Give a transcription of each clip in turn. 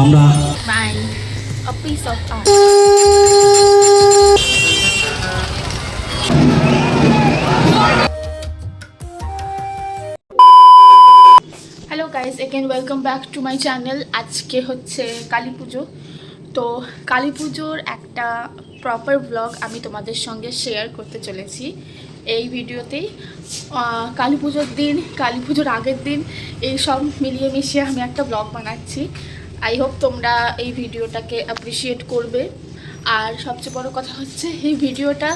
আমরা mine a piece of art. Hello guys, again welcome back to my channel. আজকে হচ্ছে কালী পুজো। তো কালী পুজোর একটা প্রপার ব্লগ আমি তোমাদের সঙ্গে শেয়ার করতে চলেছি এই ভিডিওতেই। কালী পুজোর দিন, কালী পুজোর আগের দিন, এই সব মিলিয়ে মিশিয়ে আমি একটা ব্লগ বানাচ্ছি। আই হোপ তোমরা এই ভিডিওটাকে অ্যাপ্রিসিয়েট করবে। আর সবচেয়ে বড় কথা হচ্ছে এই ভিডিওটা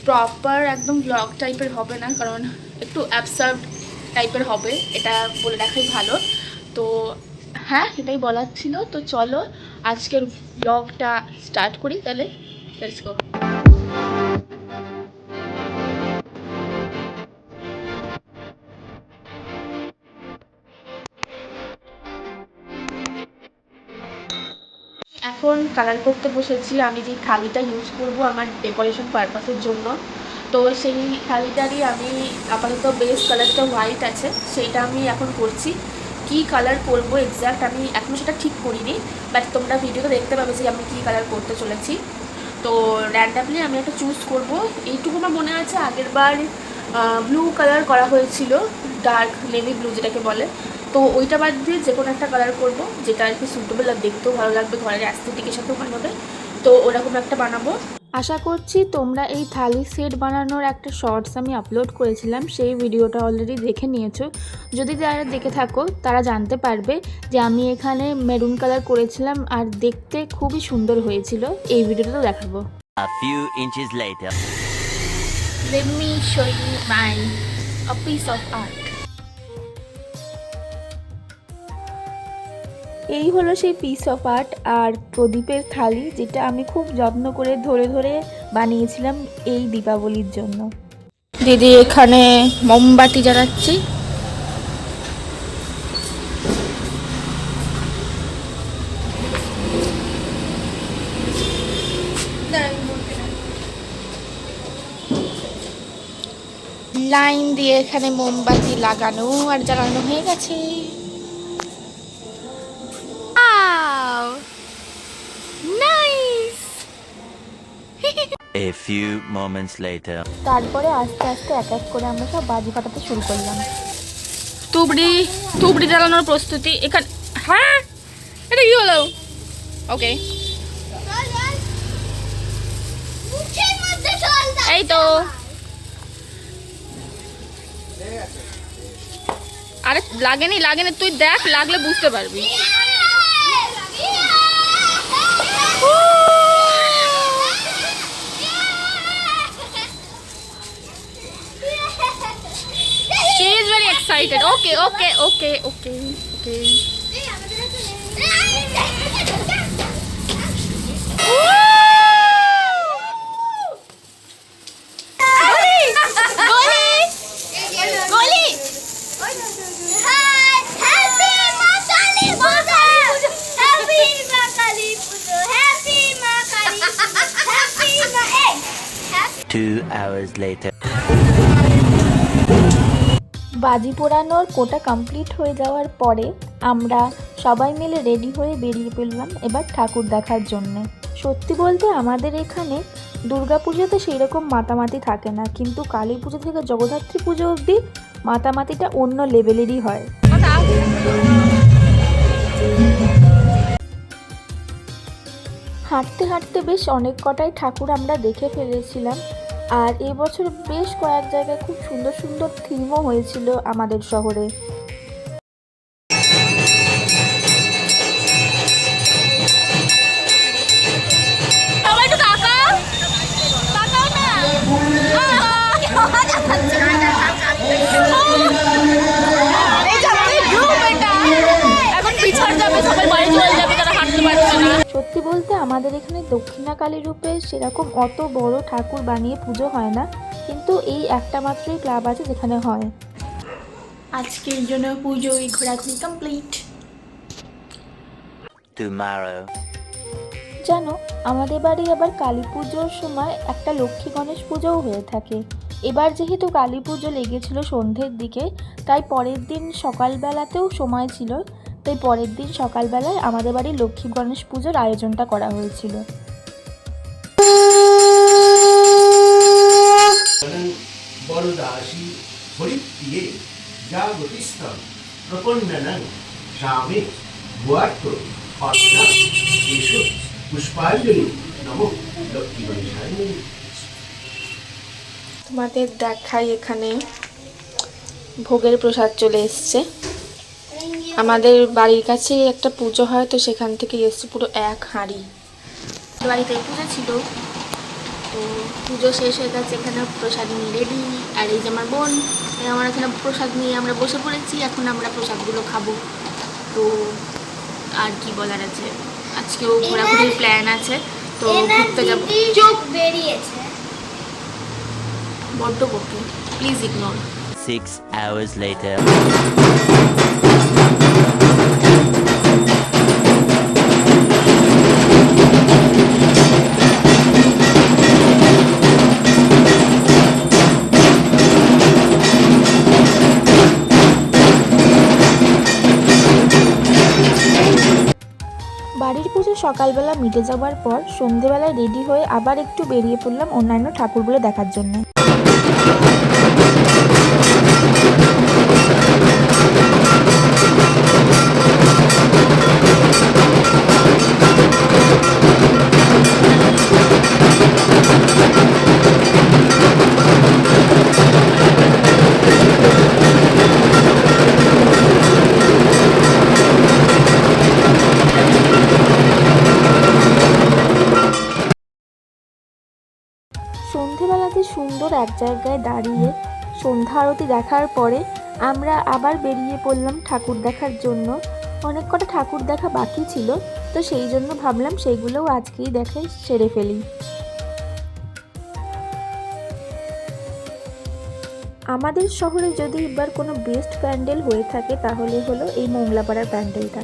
প্রপার একদম ব্লগ টাইপের হবে না, কারণ একটু অ্যাবসার্ড টাইপের হবে, এটা বলে রাখাই ভালো। তো হ্যাঁ, এটাই বলার ছিল। তো চলো আজকের ব্লগটা স্টার্ট করি তাহলে। Let's go. এখন কালার করতে বসেছি। আমি যে থালিটা ইউজ করব আমার ডেকোরেশন পারপাসের জন্য, তো সেই থালিটারই আমি আপাতত বেস কালারটা হোয়াইট আছে, সেইটা আমি এখন করছি। কি কালার করব এক্স্যাক্ট আমি এখনও সেটা ঠিক করিনি, বাট তোমরা ভিডিওতে দেখতে পাবে যে আমি কী কালার করতে চলেছি। তো র্যান্ডামলি আমি একটা চুজ করব। এইটুকু আমার মনে আছে আগের বার ব্লু কালার করা হয়েছিল, ডার্ক নেভি ব্লু যেটাকে বলে। তো ওইটা বাদ দিয়ে যে কোনো একটা কালার করব যেটা আর কি সুটেবল আর দেখতেও ভালো লাগবে, ঘরের অ্যাস্থেটিকের সাথেও ভালো হবে। তো ওরকম একটা বানাবো। আশা করছি তোমরা এই থালি সেট বানানোর একটা শর্টস আমি আপলোড করেছিলাম, সেই ভিডিওটা অলরেডি দেখে নিয়েছো। যদি যারা দেখে থাকো তারা জানতে পারবে যে আমি এখানে মেরুন কালার করেছিলাম আর দেখতে খুবই সুন্দর হয়েছিল। এই ভিডিওটাও দেখাবো। A few inches later. Let me show you a piece of art. এই হলো সেই পিস অফ আর্ট আর প্রদীপের থালি, যেটা আমি খুব যত্ন করে ধরে ধরে বানিয়েছিলাম এই দীপাবলির জন্য। দিদি এখানে মোমবাতি জ্বালাচ্ছি। লাইন দিয়ে এখানে মোমবাতি লাগানো আর জ্বালানো হয়ে গেছে। Nice. A few moments later. তারপরে আস্তে আস্তে এক এক করে আমরা সব বাজি ফাটাতে শুরু করলাম। তুবড়ি তুবড়ি জ্বালানোর প্রস্তুতি এখানে। হ্যাঁ, এটা কি হলো? ওকে, এই তো। আরে লাগেনি লাগেনি, তুই দেখ, লাগলে বুঝতে পারবি। She is very excited. Okay, okay, okay, okay, okay. Two hours later. বাজি পোড়ানোর কোটা কমপ্লিট হয়ে যাওয়ার পরে আমরা সবাই মিলে রেডি হয়ে বেরিয়ে পড়লাম এবার ঠাকুর দেখার জন্যে। সত্যি বলতে আমাদের এখানে দুর্গাপুজোতে সেই রকম মাতামাতি থাকে না, কিন্তু কালী পুজো থেকে জগদ্ধাত্রী পুজো অবধি মাতামাতিটা অন্য লেভেলেরই হয়। হাঁটতে হাঁটতে বেশ অনেক কটাই ঠাকুর আমরা দেখে ফেলেছিলাম, আর এবছর বেশ কয়েক জায়গায় খুব সুন্দর সুন্দর থিমও হয়েছিল আমাদের শহরে। সত্যি বলতে আমাদের এখানে দক্ষিণাকালী রূপে সেরকম অত বড় ঠাকুর বানিয়ে পুজো হয় না, কিন্তু এই একটা মাত্রই ক্লাব আছে যেখানে হয়। আজকের জন্য পুজো ঘোরাঘুরি কমপ্লিট। Tomorrow. জানো, আমাদের বাড়ি আবার কালী পুজোর সময় একটা লক্ষ্মী গণেশ পুজোও হয়ে থাকে। এবার যেহেতু কালী পুজো লেগেছিল সন্ধ্যের দিকে, তাই পরের দিন সকালবেলাতেও সময় ছিল, তাই পরের দিন সকালবেলায় আমাদের বাড়ির লক্ষ্মী গণেশ পুজোর আয়োজনটা করা হয়েছিল। বরদাসী হরিপ্রিয়ে জাগতিস্তম প্রপন্ননং স্বামী ভুয়ার্থ অর্চনা এষু পুষ্পাঞ্জলি নমো লক্ষ্মী গণেশায়। তোমাদের দেখাই, এখানে ভোগের প্রসাদ চলে এসছে। আমাদের বাড়ির কাছে একটা পুজো হয়, তো সেখান থেকে এসছে পুরো এক হাঁড়ি। বাড়িতে পুজো ছিল, তো পুজো শেষ হয়ে গেছে, এখানে প্রসাদ নিয়ে রেডি। আর এই যে আমার বোন, আমার এখানে প্রসাদ নিয়ে আমরা বসে পড়েছি। এখন আমরা প্রসাদগুলো খাবো। তো আর কি বলার আছে, আজকেও ঘোরাঘুরির প্ল্যান আছে, তো ঘুরতে যাবো। চুপ, বেরিয়েছে বড্ড বকি, প্লিজ ইগনোর। 6 hours later. বাড়ির পুজো সকালবেলা মিটে যাওয়ার পর সন্ধেবেলায় রেডি হয়ে আবার একটু বেরিয়ে পড়লাম অন্যান্য ঠাকুরগুলো দেখার জন্য। সন্ধেবেলাতে সুন্দর এক জায়গায় দাঁড়িয়ে সন্ধ্যা আরতি দেখার পরে আমরা আবার বেরিয়ে পড়লাম ঠাকুর দেখার জন্য। অনেক কটা ঠাকুর দেখা বাকি ছিল, তো সেই জন্য ভাবলাম সেইগুলোও আজকেই দেখে সেরে ফেলি। আমাদের শহরে যদি এবার কোনো বেস্ট প্যান্ডেল হয়ে থাকে তাহলে হলো এই মোংলাপাড়ার প্যান্ডেলটা।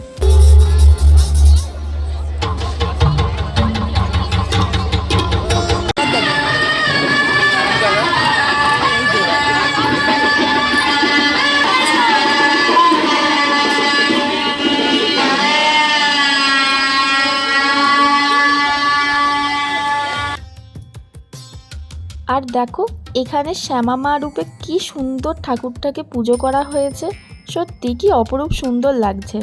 আর দেখো এখানে শ্যামা মা রূপে কি সুন্দর ঠাকুরটাকে পুজো করা হয়েছে, সত্যি কি অপরূপ সুন্দর লাগছে।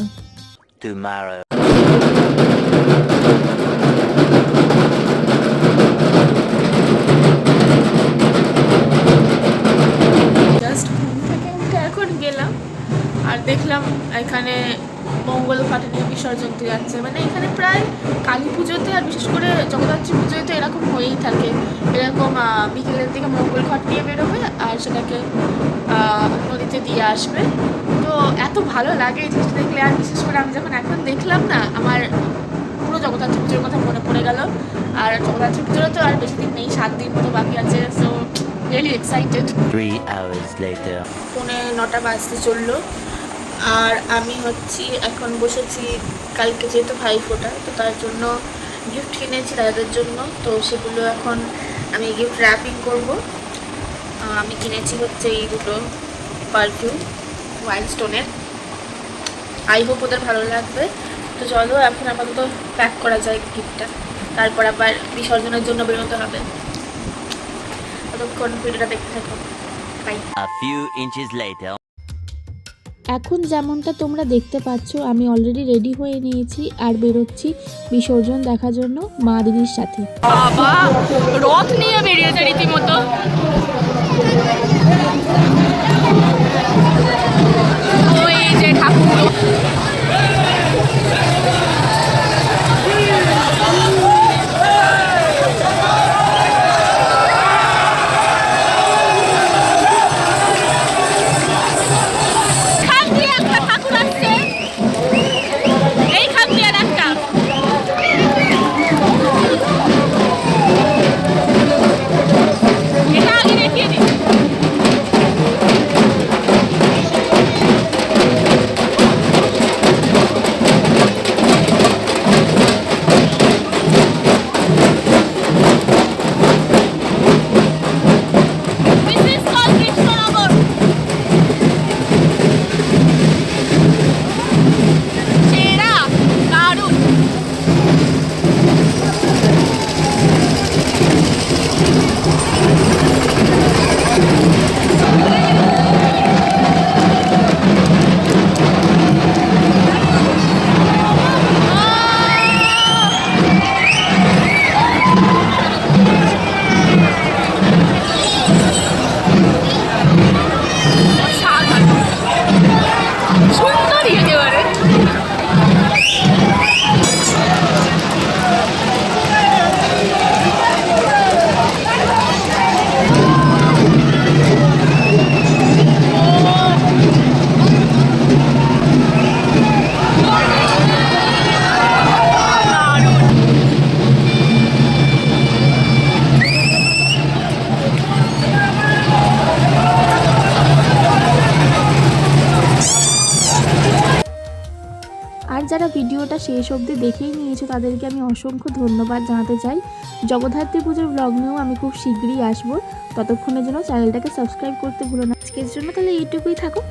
Tomorrow. জাস্ট ঘুম থেকে উঠে এখন গেলাম আর দেখলাম এখানে মঙ্গল ঘাটে নিয়ে বিসর্জন দিয়ে যাচ্ছে। মানে এখানে প্রায় কালী পুজোতে আর বিশেষ করে জগদ্ধাত্রী পুজোয় তো এরকম হয়েই থাকে, এরকম বিকেলের দিকে মঙ্গল ঘাট নিয়ে বেরোবে আর সেটাকে নদীতে দিয়ে আসবে। তো এত ভালো লাগে এই জিনিসটা দেখলে। আর বিশেষ করে আমি যখন এখন দেখলাম না, আমার পুরো জগদ্ধাত্রী পুজোর কথা মনে পড়ে গেল। আর জগদ্ধাত্রী পুজোরও তো আর বেশি দিন নেই, 7 দিন মতো বাকি আছে। So really excited. 3 hours later. 9:45 বাজতে চললো আর আমি এখন বসেছি। কালকে যেহেতু ভাইফোঁটা, তো তার জন্য গিফট কিনেছি দাদাদের জন্য, তো সেগুলো এখন আমি গিফট র্যাপিং করবো। আমি কিনেছি এই দুটো পারফিউম ওয়াইল্ড স্টোনের। আই হোপ ওদের ভালো লাগবে। তো চলো এখন আপাতত প্যাক করা যায় গিফটটা, তারপর আবার বিসর্জনের জন্য বেরোতে হবে। ততক্ষণ ভিডিওটা দেখতে থাকো। By. A few inches later. এখন যেমনটা তোমরা দেখতে পাচ্ছ আমি অলরেডি রেডি হয়ে নিয়েছি আর বেরোচ্ছি বিসর্জন দেখার জন্য মা দিদির সাথে। বাবা রথ নিয়ে বেরিয়েছে রীতিমতো। ওই যে ঠাকুর, এটা আগে দেখিয়ে দিই। আর যারা ভিডিওটা শেষ অবধি দেখেই নিয়েছো তাদেরকে আমি অসংখ্য ধন্যবাদ জানাতে চাই। জগদ্ধাত্রী পুজোর ব্লগ নিয়েও আমি খুব শীঘ্রই আসবো, ততক্ষণের জন্য চ্যানেলটাকে সাবস্ক্রাইব করতে ভুলো না। আজকের জন্য তাহলে এইটুকুই থাকুক।